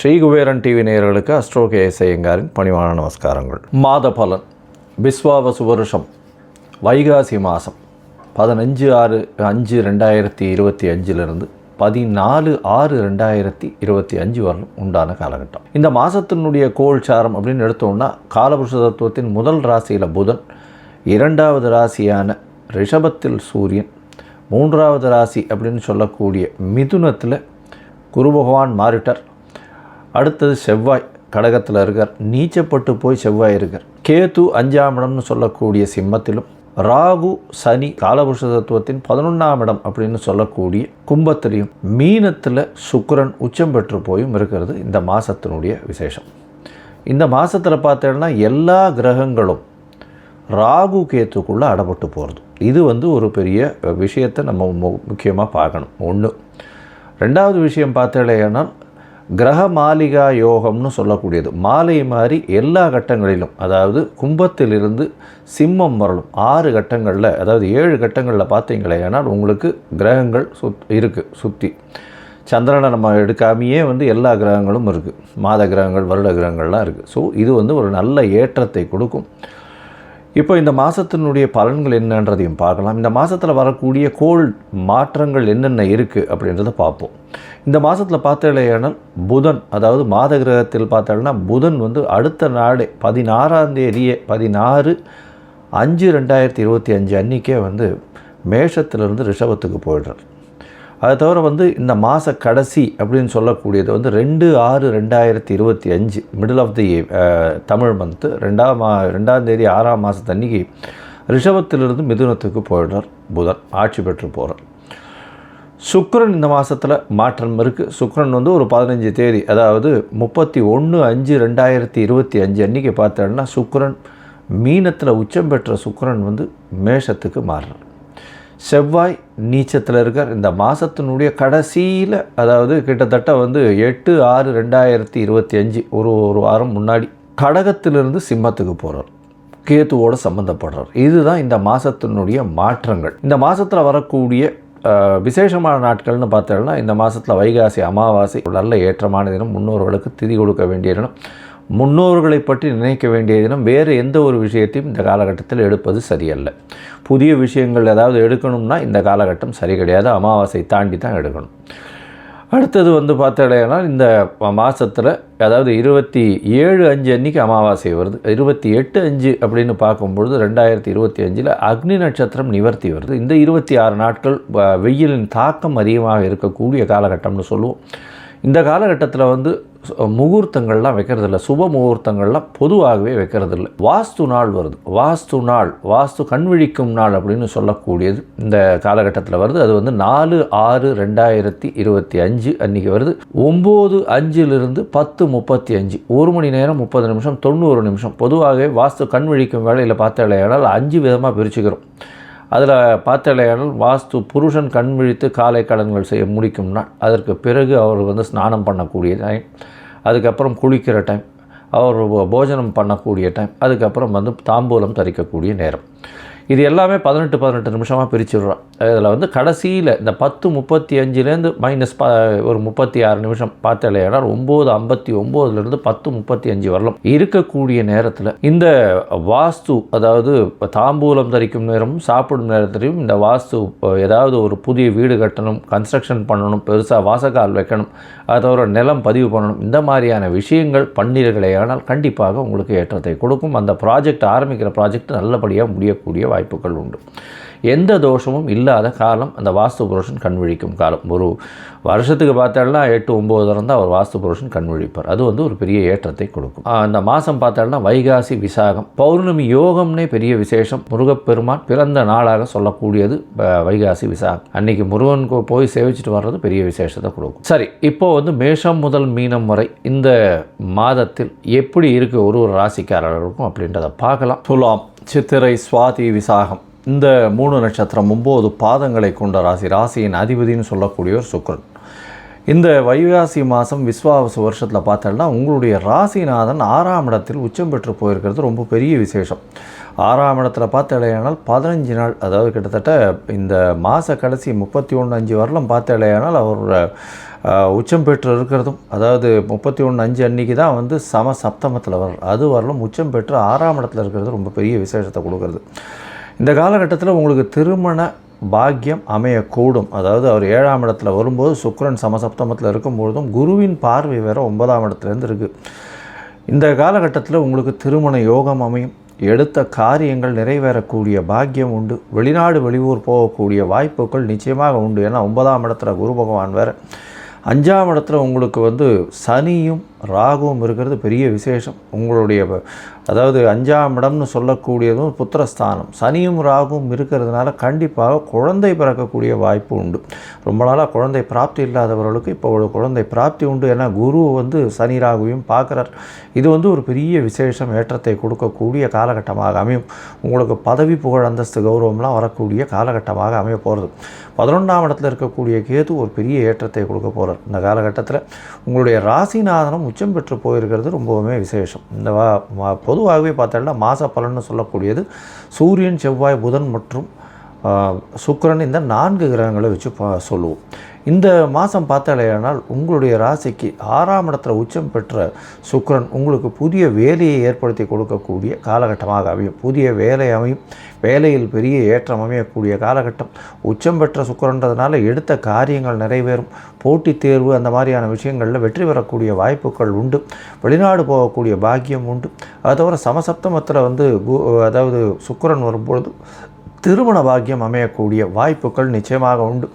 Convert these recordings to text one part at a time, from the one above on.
Sri Kuberan TV நேயர்களுக்கு astro KS ஐயங்காரின் பணிவான நமஸ்காரங்கள். மாத பலன் விஸ்வாவசு வருஷம் வைகாசி மாதம் 15/6/2025 14/6/2025 வரலும் உண்டான காலகட்டம். இந்த மாதத்தினுடைய கோல்சாரம் அப்படின்னு எடுத்தோம்னா காலபுருஷ தத்துவத்தின் முதல் ராசியில் புதன், இரண்டாவது ராசியான ரிஷபத்தில் சூரியன், மூன்றாவது ராசி அப்படின்னு சொல்லக்கூடிய மிதுனத்தில் குரு பகவான் மாறிட்டார். அடுத்தது செவ்வாய் கடகத்தில் இருக்கார், நீச்சப்பட்டு போய் செவ்வாய் இருக்கார். கேது 5ஆம் இடம்னு சொல்லக்கூடிய சிம்மத்திலும், ராகு சனி காலபுருஷ தத்துவத்தின் 11ஆம் இடம் அப்படின்னு சொல்லக்கூடிய கும்பத்திலையும், மீனத்தில் சுக்கிரன் உச்சம் பெற்று போயும் இருக்கிறது இந்த மாதத்தினுடைய விசேஷம். இந்த மாதத்தில் பார்த்தோன்னா எல்லா கிரகங்களும் ராகு கேத்துக்குள்ளே அடப்பட்டு போகிறது. இது ஒரு பெரிய விஷயத்தை நம்ம முக்கியமாக பார்க்கணும். ஒன்று. ரெண்டாவது விஷயம் பார்த்தேன்னா கிரக மாளிகா யோகம்னு சொல்லக்கூடியது மாலை மாதிரி எல்லா கட்டங்களிலும், அதாவது கும்பத்திலிருந்து சிம்மம் வரலும் 6 கட்டங்களில், அதாவது 7 கட்டங்களில் பார்த்தீங்களேனால் உங்களுக்கு கிரகங்கள் இருக்குது சுற்றி. சந்திரனை நம்ம எடுக்காமையே எல்லா கிரகங்களும் இருக்குது, மாத கிரகங்கள் வருட கிரகங்கள்லாம் இருக்குது. ஸோ இது ஒரு நல்ல ஏற்றத்தை கொடுக்கும். இப்போ இந்த மாதத்தினுடைய பலன்கள் என்னன்றதையும் பார்க்கலாம். இந்த மாதத்தில் வரக்கூடிய கோள் மாற்றங்கள் என்னென்ன இருக்குது அப்படின்றத பார்ப்போம். இந்த மாதத்தில் பார்த்தேனால் புதன், அதாவது மாத கிரகத்தில் பார்த்தோம்னா புதன் அடுத்த நாளே 16/5/2025 அன்றைக்கே மேஷத்திலிருந்து ரிஷபத்துக்கு போயிடுறார். அதை தவிர இந்த மாத கடைசி அப்படின்னு சொல்லக்கூடியது 2/6/2025 middle of the Tamil month 2ஆம் தேதி 6ஆம் மாதத்தன்னைக்கு ரிஷபத்திலிருந்து மிதுனத்துக்கு போயிடுறார் புதன், ஆட்சி பெற்று போகிறார். சுக்கிரன் இந்த மாதத்தில் மாற்றம் இருக்குது. சுக்கிரன் ஒரு 15 தேதி, அதாவது 31/5/2025 அன்றைக்கி பார்த்தோன்னா சுக்கிரன் மீனத்தில் உச்சம் பெற்ற சுக்கிரன் மேஷத்துக்கு மாறுறார். செவ்வாய் நீச்சத்தில் இருக்கார். இந்த மாதத்தினுடைய கடைசியில், அதாவது கிட்டத்தட்ட 8/6/2025 ஒரு வாரம் முன்னாடி கடகத்திலிருந்து சிம்மத்துக்கு போகிறார், கேத்துவோடு சம்மந்தப்படுறார். இதுதான் இந்த மாதத்தினுடைய மாற்றங்கள். இந்த மாதத்தில் வரக்கூடிய விசேஷமான நாட்கள்னு பார்த்தோம்னா இந்த மாதத்தில் வைகாசி அமாவாசை நல்ல ஏற்றமான தினம், முன்னோர்களுக்கு திதி கொடுக்க வேண்டிய தினம், முன்னோர்களை பற்றி நினைக்க வேண்டிய தினம். வேறு எந்த ஒரு விஷயத்தையும் இந்த காலகட்டத்தில் எடுப்பது சரியல்ல. புதிய விஷயங்கள் ஏதாவது எடுக்கணும்னா இந்த காலகட்டம் சரி கிடையாது, அமாவாசை தாண்டி தான் எடுக்கணும். அடுத்தது பார்த்தோன்னா இந்த மாதத்தில், அதாவது 27/5 அன்றைக்கி அமாவாசை வருது. 28/5 அப்படின்னு பார்க்கும்பொழுது 2025 அக்னி நட்சத்திரம் நிவர்த்தி வருது. இந்த 26 நாட்கள் வெயிலின் தாக்கம் அதிகமாக இருக்கக்கூடிய காலகட்டம்னு சொல்லுவோம். இந்த காலகட்டத்தில் முகூர்த்தங்கள்லாம் வைக்கிறதில்ல, சுப முகூர்த்தங்கள்லாம் பொதுவாகவே வைக்கிறதில்ல. வாஸ்து நாள் வருது, வாஸ்து கண்விழிக்கும் நாள் அப்படின்னு சொல்லக்கூடியது இந்த காலகட்டத்தில் வருது. அது 4/6/2025 அன்றைக்கி வருது. 9:05 10:35 1 மணி நேரம் 30 நிமிஷம் 90 நிமிஷம். பொதுவாகவே வாஸ்து கண்விழிக்கும் வேளையில் பார்த்தாலேயானால் 5 விதமாக பிரிச்சுக்கிறோம். அதில் பார்த்தாலேயானால் வாஸ்து புருஷன் கண் விழித்து காலை கடன்கள் செய்ய முடிக்கும் நாள், அதற்கு பிறகு அவர் ஸ்நானம் பண்ணக்கூடிய டைம், அதுக்கப்புறம் குளிக்கிற டைம், அவர் போஜனம் பண்ணக்கூடிய டைம், அதுக்கப்புறம் தாம்பூலம் தரிக்கக்கூடிய நேரம். இது எல்லாமே 18 நிமிஷமாக பிரிச்சுடுறோம். இதில் கடைசியில் இந்த 10:35 மைனஸ் ஒரு 36 நிமிஷம் பார்த்தாலேனா 9:59 10:35 வரலாம் இருக்கக்கூடிய நேரத்தில் இந்த வாஸ்து, அதாவது தாம்பூலம் தரிக்கும் நேரமும் சாப்பிடும் நேரத்திலையும் இந்த வாஸ்து, ஏதாவது ஒரு புதிய வீடு கட்டணும், கன்ஸ்ட்ரக்ஷன் பண்ணணும், பெருசாக வாசக்கால் வைக்கணும், அதோட நிலம் பதிவு பண்ணணும், இந்த மாதிரியான விஷயங்கள் பண்ணீர்களேயானால் கண்டிப்பாக உங்களுக்கு ஏற்றத்தை கொடுக்கும். அந்த ப்ராஜெக்ட் ஆரம்பிக்கிற ப்ராஜெக்ட் நல்லபடியாக முடியக்கூடிய வாய்ப்புகள் உண்டு. எந்த தோஷமும் இல்லாத காலம் அந்த வாஸ்து புருஷன் கண்விழிக்கும் காலம். ஒரு வருஷத்துக்கு பார்த்தாலும் 8-9 இருந்தால் அவர் வாஸ்து புருஷன் கண்விழிப்பார். அது ஒரு பெரிய ஏற்றத்தை கொடுக்கும். அந்த மாதம் பார்த்தாலும் வைகாசி விசாகம் பௌர்ணமி யோகம்னே பெரிய விசேஷம். முருகப்பெருமான் பிறந்த நாளாக சொல்லக்கூடியது வைகாசி விசாகம். அன்னைக்கு முருகன் போய் சேவிச்சுட்டு வர்றது பெரிய விசேஷத்தை கொடுக்கும். சரி, இப்போ மேஷம் முதல் மீனம் வரை இந்த மாதத்தில் எப்படி இருக்கு ஒரு ராசிக்காரர்களுக்கும் அப்படின்றத பார்க்கலாம். துலாம், சித்திரை, சுவாதி, விசாகம் இந்த 3 நட்சத்திரம் 9 பாதங்களை கொண்ட ராசியின் அதிபதினு சொல்லக்கூடியவர் சுக்கிரன். இந்த வைகாசி மாதம் விஸ்வாவசு வருஷத்தில் பார்த்தோம்னா உங்களுடைய ராசிநாதன் 6ஆம் இடத்தில் உச்சம் பெற்று போயிருக்கிறது ரொம்ப பெரிய விசேஷம். 6ஆம் இடத்துல பார்த்தாலேயானால் 15 நாள், அதாவது கிட்டத்தட்ட இந்த மாத கடைசி 31/5 வரலும் பார்த்தாலேயானால் அவர் உச்சம் பெற்று இருக்கிறதும், அதாவது 31/5 அன்றைக்கி தான் வந்து சம சப்தமத்தில் வரும், அது வரலும் உச்சம் பெற்று 6ஆம் இடத்துல இருக்கிறது ரொம்ப பெரிய விசேஷத்தை கொடுக்கறது. இந்த காலகட்டத்தில் உங்களுக்கு திருமண பாக்கியம் அமையக்கூடும். அதாவது அவர் 7ஆம் இடத்துல வரும்போது சுக்கிரன் சமசப்தமத்தில் இருக்கும்பொழுதும் குருவின் பார்வை வேறு 9ஆம் இடத்துலேருந்து இருக்குது. இந்த காலகட்டத்தில் உங்களுக்கு திருமண யோகம் அமையும், எடுத்த காரியங்கள் நிறைவேறக்கூடிய பாக்கியம் உண்டு, வெளிநாடு வெளியூர் போகக்கூடிய வாய்ப்புகள் நிச்சயமாக உண்டு. ஏன்னா 9ஆம் இடத்துல குரு பகவான் வேறு, 5ஆம் இடத்துல உங்களுக்கு வந்து சனியும் ராகுவும் இருக்கிறது பெரிய விசேஷம். உங்களுடைய அதாவது 5ஆம் இடம்னு சொல்லக்கூடியதும் புத்திரஸ்தானம், சனியும் ராகுவும் இருக்கிறதுனால கண்டிப்பாக குழந்தை பிறக்கக்கூடிய வாய்ப்பு உண்டு. ரொம்ப நாளாக குழந்தை பிராப்தி இல்லாதவர்களுக்கு இப்போ ஒரு குழந்தை பிராப்தி உண்டு. ஏன்னா குரு வந்து சனி ராகுவையும் பார்க்குறார். இது வந்து ஒரு பெரிய விசேஷம், ஏற்றத்தை கொடுக்கக்கூடிய காலகட்டமாக அமையும். உங்களுக்கு பதவி புகழ் அந்தஸ்து கௌரவம்லாம் வரக்கூடிய காலகட்டமாக அமைய போகிறது. 11ஆம் இடத்துல இருக்கக்கூடிய கேது ஒரு பெரிய ஏற்றத்தை கொடுக்க போகிறார். இந்த காலகட்டத்தில் உங்களுடைய ராசிநாதனம் உச்சம் பெற்று போயிருக்கிறது ரொம்பவுமே விசேஷம். இந்த பொதுவாகவே பார்த்தோம்னா மாத பலன்னு சொல்லக்கூடியது சூரியன், செவ்வாய், புதன் மற்றும் சுக்கிரன், இந்த 4 கிரகங்களை வச்சு சொல்லுவோம். இந்த மாதம் பார்த்தாலேயானால் உங்களுடைய ராசிக்கு 6ஆம் இடத்துல உச்சம் பெற்ற சுக்கிரன் உங்களுக்கு புதிய வேலையை ஏற்படுத்தி கொடுக்கக்கூடிய காலகட்டமாக அமையும். புதிய வேலை அமையும், வேலையில் பெரிய ஏற்றம் அமையக்கூடிய காலகட்டம். உச்சம் பெற்ற சுக்கிரன்றதுனால எடுத்த காரியங்கள் நிறைவேறும், போட்டித் தேர்வு அந்த மாதிரியான விஷயங்களில் வெற்றி பெறக்கூடிய வாய்ப்புகள் உண்டு, வெளிநாடு போகக்கூடிய பாக்கியம் உண்டு. அது தவிர சமசப்தமத்தில் வந்து அதாவது சுக்கிரன் வரும்பொழுது திருமண பாக்கியம் அமையக்கூடிய வாய்ப்புகள் நிச்சயமாக உண்டு.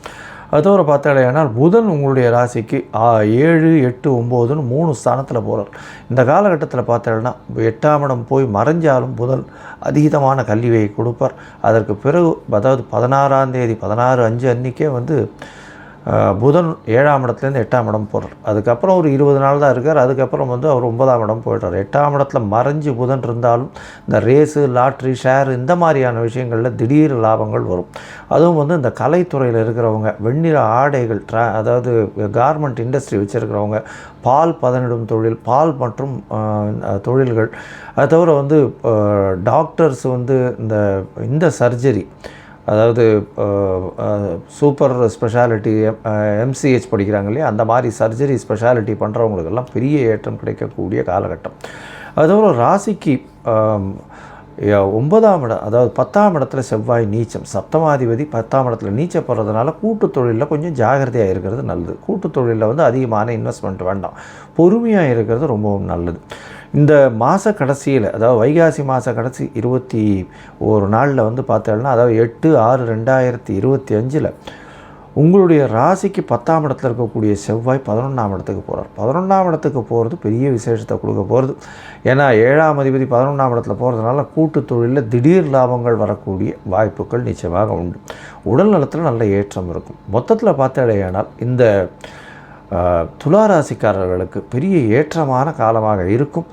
அதோடு பார்த்தாலேயானால் புதன் உங்களுடைய ராசிக்கு 7, 8, 9ன்னு 3 ஸ்தானத்தில் போகிறார். இந்த காலகட்டத்தில் பார்த்தாலேன்னா 8ஆம் இடம் போய் மறைஞ்சாலும் புதன் அதீதமான கல்வியை கொடுப்பார். அதற்கு பிறகு அதாவது 16ஆம் தேதி 16/5 அன்றைக்கே வந்து புதன் 7ஆம் இடத்துலேருந்து 8ஆம் இடம் போகிறார். அதுக்கப்புறம் ஒரு 20 நாள் தான் இருக்கார். அதுக்கப்புறம் வந்து அவர் 9ஆம் இடம் போய்ட்டார். 8ஆம் இடத்துல மறைஞ்சு புதன் இருந்தாலும் இந்த ரேஸு, லாட்ரி, ஷேர் இந்த மாதிரியான விஷயங்களில் திடீர் லாபங்கள் வரும். அதுவும் வந்து இந்த கலைத்துறையில் இருக்கிறவங்க, வெண்ணிற ஆடைகள், அதாவது கார்மெண்ட் இண்டஸ்ட்ரி வச்சுருக்கிறவங்க, பால் பதனிடும் தொழில், பால் மற்றும் தொழில்கள், அது தவிர வந்து டாக்டர்ஸ் வந்து இந்த சர்ஜரி, அதாவது சூப்பர் ஸ்பெஷாலிட்டி MCH படிக்கிறாங்க இல்லையா, அந்த மாதிரி சர்ஜரி ஸ்பெஷாலிட்டி பண்ணுறவங்களுக்கெல்லாம் பெரிய ஏற்றம் கிடைக்கக்கூடிய காலகட்டம். அதுபோல் ராசிக்கு 9ஆம் இடம், அதாவது 10ஆம் இடத்துல செவ்வாய் நீச்சம், சப்தமாதிபதி 10ஆம் இடத்துல நீச்சப்படுறதுனால கூட்டு தொழிலில் கொஞ்சம் ஜாகிரதையாக இருக்கிறது நல்லது. கூட்டு தொழிலில் வந்து அதிகமான இன்வெஸ்ட்மெண்ட் வேண்டாம், பொறுமையாக இருக்கிறது ரொம்பவும் நல்லது. இந்த மாத கடைசியில், அதாவது வைகாசி மாத கடைசி 21 நாளில் வந்து பார்த்தோம்னா, அதாவது 8/6/2025 உங்களுடைய ராசிக்கு 10ஆம் இடத்துல இருக்கக்கூடிய செவ்வாய் 11ஆம் இடத்துக்கு போகிறார். 11ஆம் இடத்துக்கு போகிறது பெரிய விசேஷத்தை கொடுக்க போகிறது. ஏன்னா 7ஆம் அதிபதி 11ஆம் இடத்துல போகிறதுனால கூட்டு தொழிலில் திடீர் லாபங்கள் வரக்கூடிய வாய்ப்புகள் நிச்சயமாக உண்டு. உடல் நலத்தில் நல்ல ஏற்றம் இருக்கும். மொத்தத்தில் பார்த்தாலேயானால் இந்த துளாராசிக்காரர்களுக்கு பெரிய ஏற்றமான காலமாக இருக்கும்.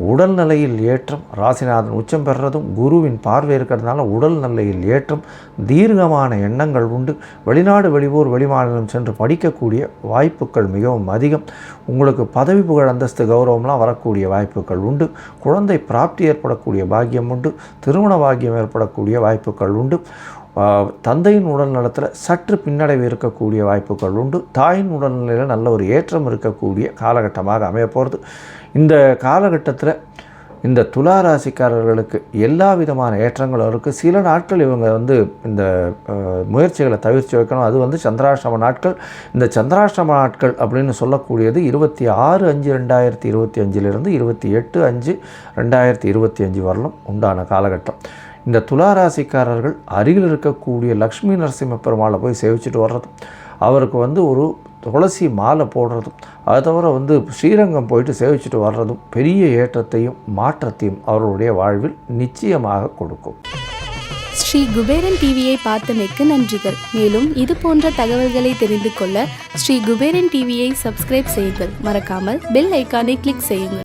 உடல்நிலையில் ஏற்றம், ராசிநாதன் உச்சம் பெறுறதும் குருவின் பார்வை இருக்கிறதுனால உடல்நிலையில் ஏற்றம், தீர்க்கமான எண்ணங்கள் உண்டு. வெளிநாடு வெளியூர் வெளிமாநிலம் சென்று படிக்கக்கூடிய வாய்ப்புகள் மிகவும் அதிகம். உங்களுக்கு பதவி புகழ் அந்தஸ்து கௌரவம்லாம் வரக்கூடிய வாய்ப்புகள் உண்டு. குழந்தை பிராப்தி ஏற்படக்கூடிய பாக்கியம் உண்டு. திருமண பாக்கியம் ஏற்படக்கூடிய வாய்ப்புகள் உண்டு. தந்தையின் உடல் நலத்தில் சற்று பின்னடைவு இருக்கக்கூடிய வாய்ப்புகள் உண்டு. தாயின் உடல்நிலையில் நல்ல ஒரு ஏற்றம் இருக்கக்கூடிய காலகட்டமாக அமைய போகிறது. இந்த காலகட்டத்தில் இந்த துளாராசிக்காரர்களுக்கு எல்லா விதமான ஏற்றங்களும் இருக்குது. சில நாட்கள் இவங்க வந்து இந்த முயற்சிகளை தவிர்த்து வைக்கணும். அது வந்து சந்திராஷ்டம நாட்கள். இந்த சந்திராஷ்டம நாட்கள் அப்படின்னு சொல்லக்கூடியது 26/5/2025 28/5/2025 வரலும் உண்டான காலகட்டம். இந்த துளாராசிக்காரர்கள் அருகில் இருக்கக்கூடிய லக்ஷ்மி நரசிம்ம பெருமாளை போய் சேவிச்சுட்டு வர்றதும், அவருக்கு வந்து ஒரு துளசி மாலை போடுறதும், அதை தவிர வந்து ஸ்ரீரங்கம் போயிட்டு சேவிச்சுட்டு வர்றதும் பெரிய ஏற்றத்தையும் மாற்றத்தையும் அவர்களுடைய வாழ்வில் நிச்சயமாக கொடுக்கும். ஸ்ரீ குபேரன் டிவியை பார்த்தமைக்கு நன்றிகள். மேலும் இது போன்ற தகவல்களை தெரிந்து கொள்ள ஸ்ரீ குபேரன் டிவியை சப்ஸ்கிரைப் செய்யுங்கள். மறக்காமல் பெல் ஐக்கானை கிளிக் செய்யுங்கள்.